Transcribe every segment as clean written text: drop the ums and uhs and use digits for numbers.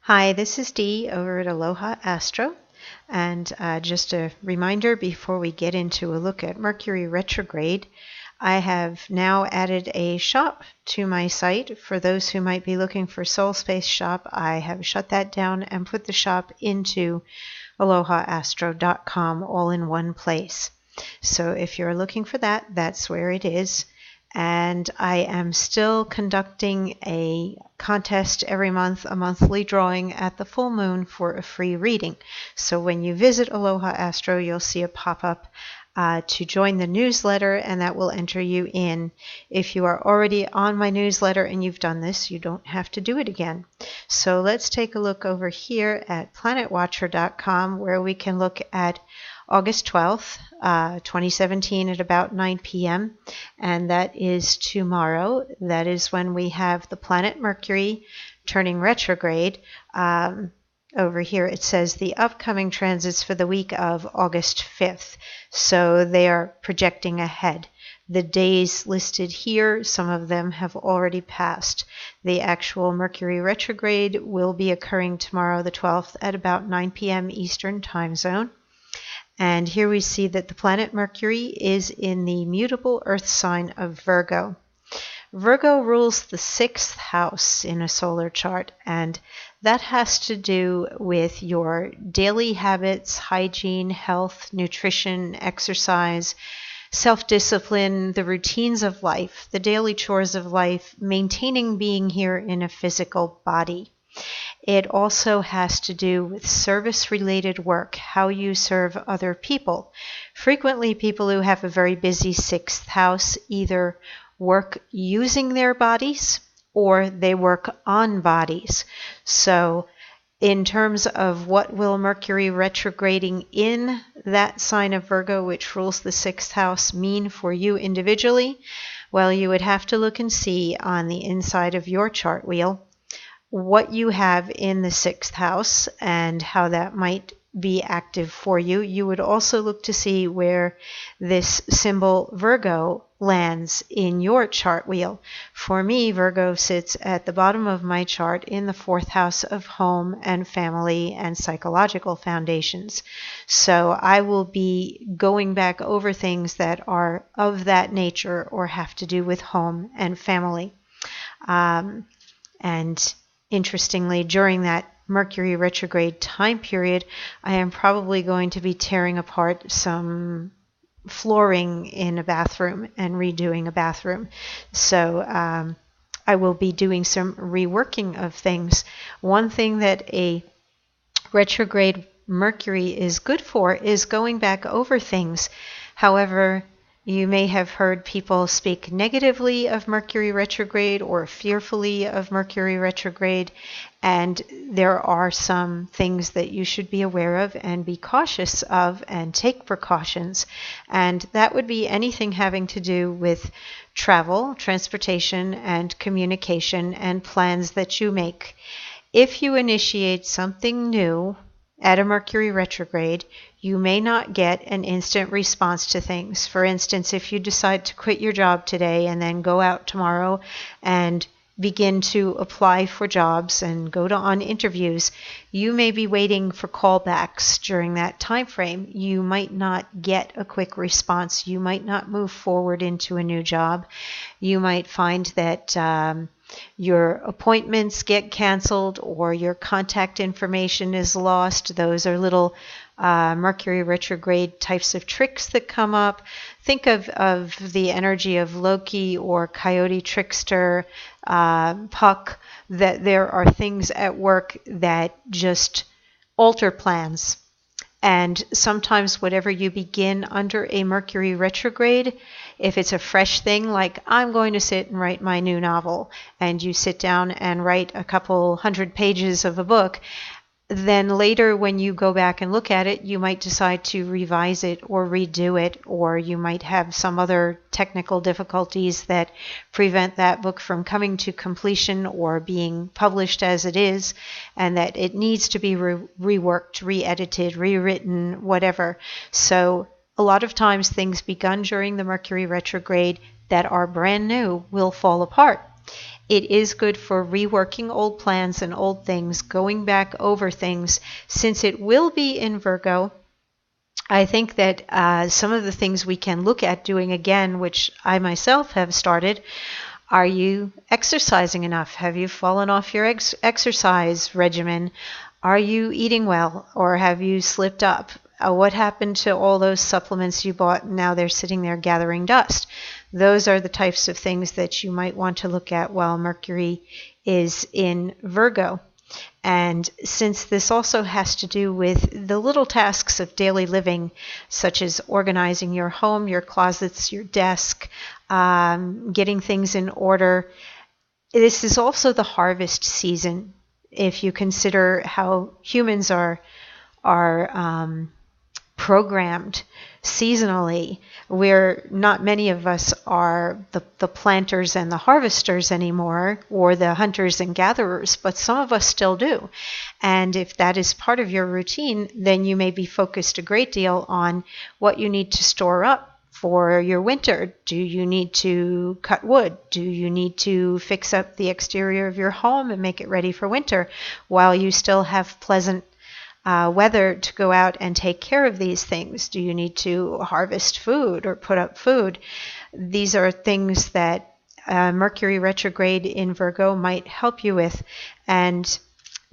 Hi, this is Dee over at Aloha Astro, and just a reminder before we get into a look at Mercury Retrograde, I have now added a shop to my site. For those who might be looking for Soul Space Shop, I have shut that down and put the shop into alohaastro.com all in one place. So if you're looking for that, that's where it is. And I am still conducting a contest every month, a monthly drawing at the full moon for a free reading. So when you visit Aloha Astro, you'll see a pop-up to join the newsletter, and that will enter you in. If you are already on my newsletter and you've done this, you don't have to do it again. So let's take a look over here at planetwatcher.com, where we can look at August 12th, 2017 at about 9 p.m. and that is tomorrow. That is when we have the planet Mercury turning retrograde. Over here it says the upcoming transits for the week of August 5th. So they are projecting ahead. The days listed here, some of them have already passed. The actual Mercury retrograde will be occurring tomorrow, the 12th, at about 9 p.m. Eastern Time Zone. And here we see that the planet Mercury is in the mutable earth sign of Virgo. Virgo rules the 6th house in a solar chart, and that has to do with your daily habits, hygiene, health, nutrition, exercise, self-discipline, the routines of life, the daily chores of life, maintaining being here in a physical body. It also has to do with service-related work, how you serve other people. Frequently, people who have a very busy 6th house either work using their bodies or they work on bodies. So in terms of what will Mercury retrograding in that sign of Virgo, which rules the 6th house, mean for you individually? Well, you would have to look and see on the inside of your chart wheel what you have in the 6th house and how that might be active for you. You would also look to see where this symbol Virgo lands in your chart wheel. For me, Virgo sits at the bottom of my chart in the 4th house of home and family and psychological foundations. So I will be going back over things that are of that nature or have to do with home and family. And interestingly, during that Mercury retrograde time period, I am probably going to be tearing apart some flooring in a bathroom and redoing a bathroom. So I will be doing some reworking of things. One thing that a retrograde Mercury is good for is going back over things. However, you may have heard people speak negatively of Mercury retrograde or fearfully of Mercury retrograde, and there are some things that you should be aware of and be cautious of and take precautions. And that would be anything having to do with travel, transportation, and communication and plans that you make. If you initiate something new at a Mercury retrograde, you may not get an instant response to things. For instance, if you decide to quit your job today and then go out tomorrow and begin to apply for jobs and go on interviews, you may be waiting for callbacks during that time frame. You might not get a quick response. You might not move forward into a new job. You might find that your appointments get canceled or your contact information is lost. Those are little Mercury retrograde types of tricks that come up. Think of the energy of Loki or Coyote Trickster, Puck, that there are things at work that just alter plans. And sometimes whatever you begin under a Mercury retrograde, if it's a fresh thing, like I'm going to sit and write my new novel, and you sit down and write a couple 100 pages of a book, then later when you go back and look at it, you might decide to revise it or redo it, or you might have some other technical difficulties that prevent that book from coming to completion or being published as it is, and that it needs to be reworked, re-edited, rewritten, whatever. So a lot of times things begun during the Mercury retrograde that are brand new will fall apart. It is good for reworking old plans and old things, going back over things. Since it will be in Virgo, I think that some of the things we can look at doing again, which I myself have started. Are you exercising enough? Have you fallen off your exercise regimen? Are you eating well, or have you slipped up? What happened to all those supplements you bought and now they're sitting there gathering dust? Those are the types of things that you might want to look at while Mercury is in Virgo. And since this also has to do with the little tasks of daily living, such as organizing your home, your closets, your desk, getting things in order, this is also the harvest season. If you consider how humans are programmed seasonally, where not many of us are the planters and the harvesters anymore, or the hunters and gatherers, but some of us still do. And if that is part of your routine, then you may be focused a great deal on what you need to store up for your winter. Do you need to cut wood? Do you need to fix up the exterior of your home and make it ready for winter while you still have pleasant weather to go out and take care of these things? Do you need to harvest food or put up food? These are things that Mercury retrograde in Virgo might help you with. And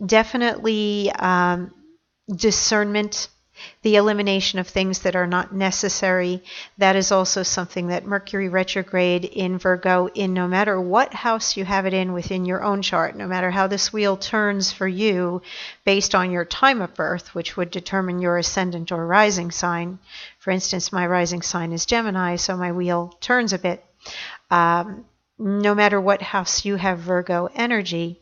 definitely discernment, the elimination of things that are not necessary. That is also something that Mercury retrograde in Virgo, in no matter what house you have it in within your own chart, no matter how this wheel turns for you based on your time of birth, which would determine your ascendant or rising sign. For instance, my rising sign is Gemini, so my wheel turns a bit. No matter what house you have Virgo energy,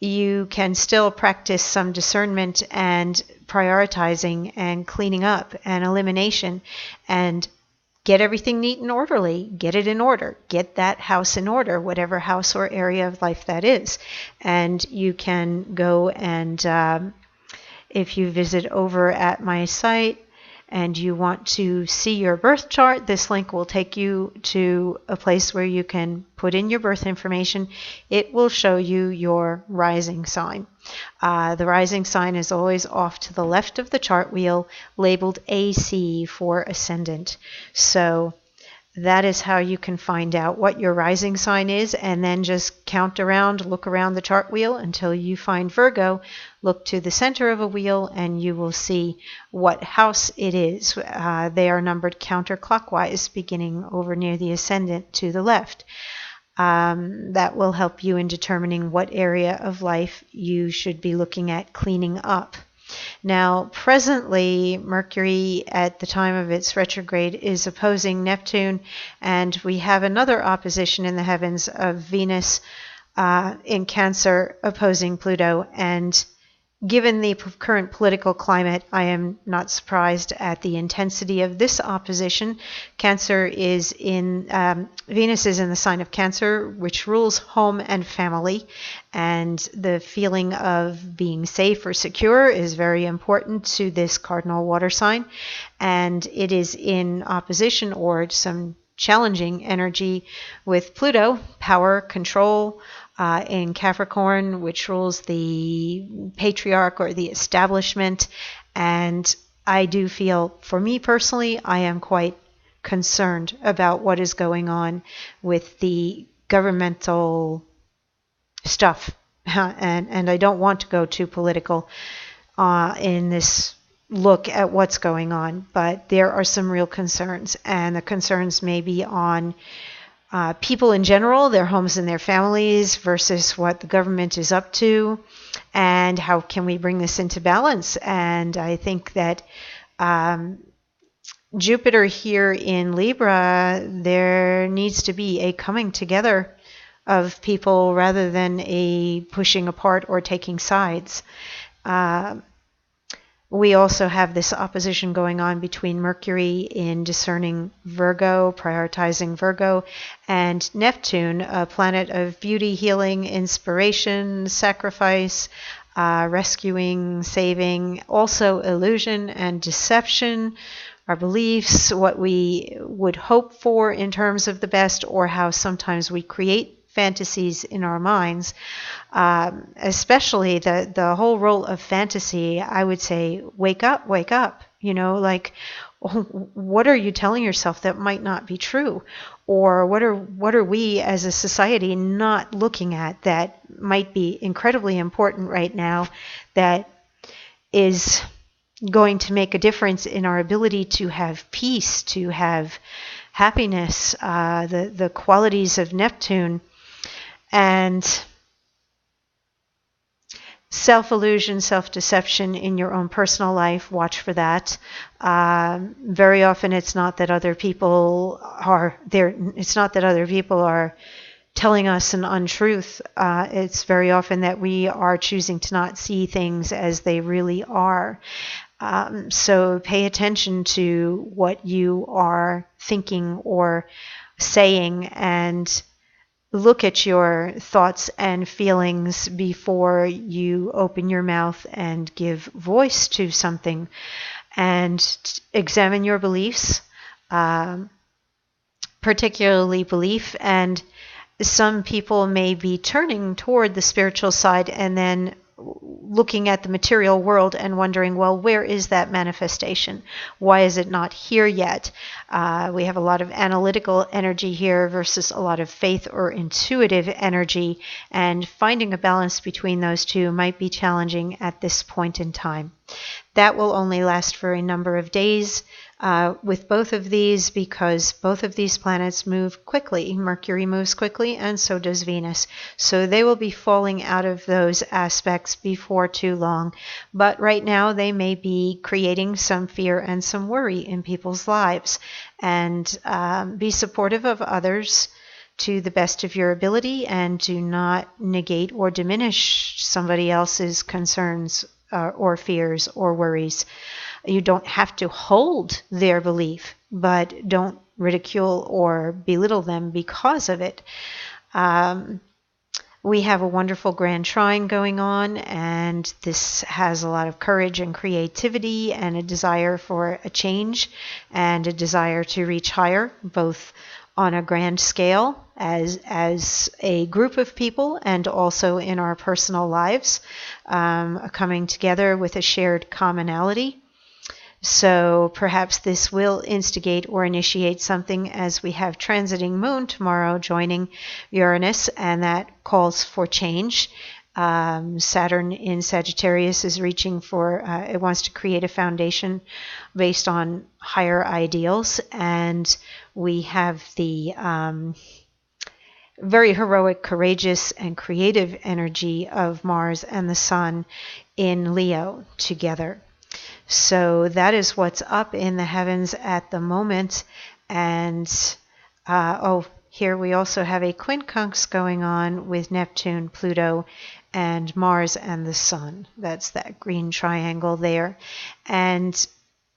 you can still practice some discernment and prioritizing and cleaning up and elimination, and get everything neat and orderly. Get it in order. Get that house in order, whatever house or area of life that is. And you can go and if you visit over at my site and you want to see your birth chart, this link will take you to a place where you can put in your birth information. It will show you your rising sign. The rising sign is always off to the left of the chart wheel, labeled AC for ascendant. So that is how you can find out what your rising sign is, and then just count around, look around the chart wheel until you find Virgo. Look to the center of a wheel and you will see what house it is. They are numbered counterclockwise, beginning over near the ascendant to the left. That will help you in determining what area of life you should be looking at cleaning up. Now, presently, Mercury at the time of its retrograde is opposing Neptune, and we have another opposition in the heavens of Venus in Cancer opposing Pluto. And given the current political climate, I am not surprised at the intensity of this opposition. Cancer is in, Venus is in the sign of Cancer, which rules home and family, and the feeling of being safe or secure is very important to this cardinal water sign, and it is in opposition or some challenging energy with Pluto, power, control, in Capricorn, which rules the patriarch or the establishment. And I do feel, for me personally, I am quite concerned about what is going on with the governmental stuff. And I don't want to go too political in this look at what's going on, but there are some real concerns, and the concerns may be on people in general, their homes and their families, versus what the government is up to, and how can we bring this into balance. And I think that Jupiter here in Libra, there needs to be a coming together of people rather than a pushing apart or taking sides. We also have this opposition going on between Mercury in discerning Virgo, prioritizing Virgo, and Neptune, a planet of beauty, healing, inspiration, sacrifice, rescuing, saving, also illusion and deception, our beliefs, what we would hope for in terms of the best, or how sometimes we create fantasies in our minds, especially the whole role of fantasy. I would say, wake up, wake up. Like, what are you telling yourself that might not be true? Or what are we as a society not looking at that might be incredibly important right now, that is going to make a difference in our ability to have peace, to have happiness, the qualities of Neptune. And self-illusion, self-deception in your own personal life, watch for that. Very often it's not that other people are there. It's not that other people are telling us an untruth. It's very often that we are choosing to not see things as they really are. So pay attention to what you are thinking or saying, and look at your thoughts and feelings before you open your mouth and give voice to something. And examine your beliefs, particularly belief. And some people may be turning toward the spiritual side and then looking at the material world and wondering, well, where is that manifestation? Why is it not here yet? We have a lot of analytical energy here versus a lot of faith or intuitive energy, and finding a balance between those two might be challenging at this point in time. That will only last for a number of days with both of these, because both of these planets move quickly. Mercury moves quickly, and so does Venus. So they will be falling out of those aspects before too long. But right now they may be creating some fear and some worry in people's lives. And be supportive of others to the best of your ability, and do not negate or diminish somebody else's concerns or fears or worries. You don't have to hold their belief, but don't ridicule or belittle them because of it. We have a wonderful grand trine going on, and this has a lot of courage and creativity and a desire for a change and a desire to reach higher, both on a grand scale as a group of people and also in our personal lives, coming together with a shared commonality. So perhaps this will instigate or initiate something, as we have transiting moon tomorrow joining Uranus, and that calls for change. Saturn in Sagittarius is reaching for, it wants to create a foundation based on higher ideals. And we have the very heroic, courageous, and creative energy of Mars and the Sun in Leo together. So that is what's up in the heavens at the moment. And here we also have a quincunx going on with Neptune, Pluto, and Mars and the Sun. That's that green triangle there. And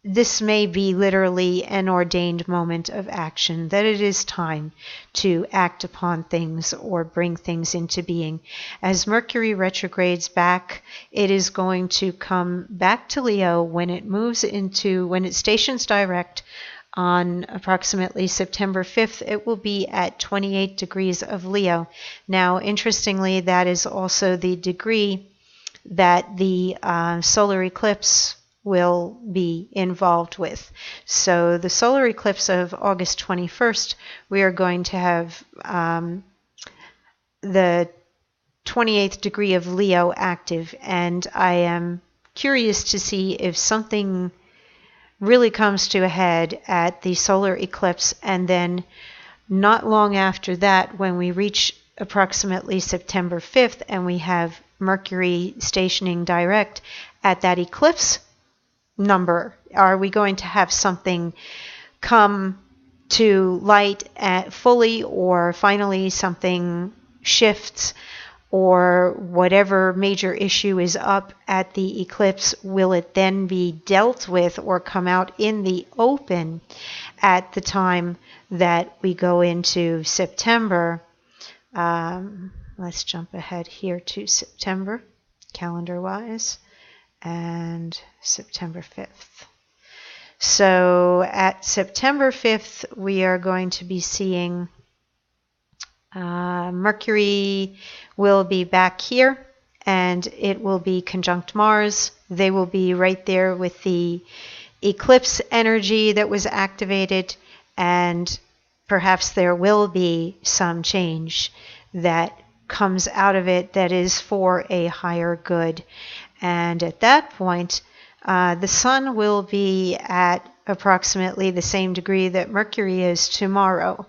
this may be literally an ordained moment of action, that it is time to act upon things or bring things into being. As Mercury retrogrades back, it is going to come back to Leo when it stations direct on approximately September 5th. It will be at 28 degrees of Leo. Now, interestingly, that is also the degree that the solar eclipse will be involved with. So the solar eclipse of August 21st, we are going to have the 28th degree of Leo active, and I am curious to see if something really comes to a head at the solar eclipse, and then not long after that, when we reach approximately September 5th and we have Mercury stationing direct at that eclipse number, are we going to have something come to light fully, or finally something shifts, or whatever major issue is up at the eclipse, will it then be dealt with or come out in the open at the time that we go into September? Let's jump ahead here to September, calendar-wise, and September 5th. So at September 5th, we are going to be seeing Mercury will be back here, and it will be conjunct Mars. They will be right there with the eclipse energy that was activated, and perhaps there will be some change that comes out of it that is for a higher good. And at that point, the sun will be at approximately the same degree that Mercury is tomorrow.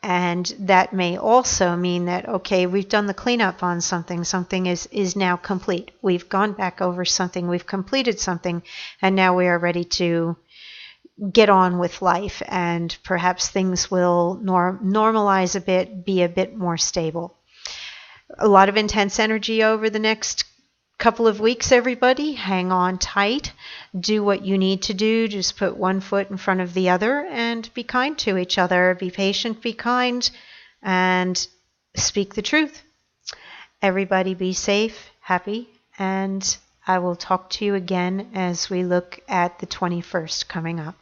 And that may also mean that, okay, we've done the cleanup on something. Something is now complete. We've gone back over something. We've completed something. And now we are ready to get on with life. And perhaps things will normalize a bit, be a bit more stable. A lot of intense energy over the next couple of weeks, everybody. Hang on tight. Do what you need to do. Just put one foot in front of the other and be kind to each other. Be patient, be kind, and speak the truth. Everybody be safe, happy, and I will talk to you again as we look at the 21st coming up.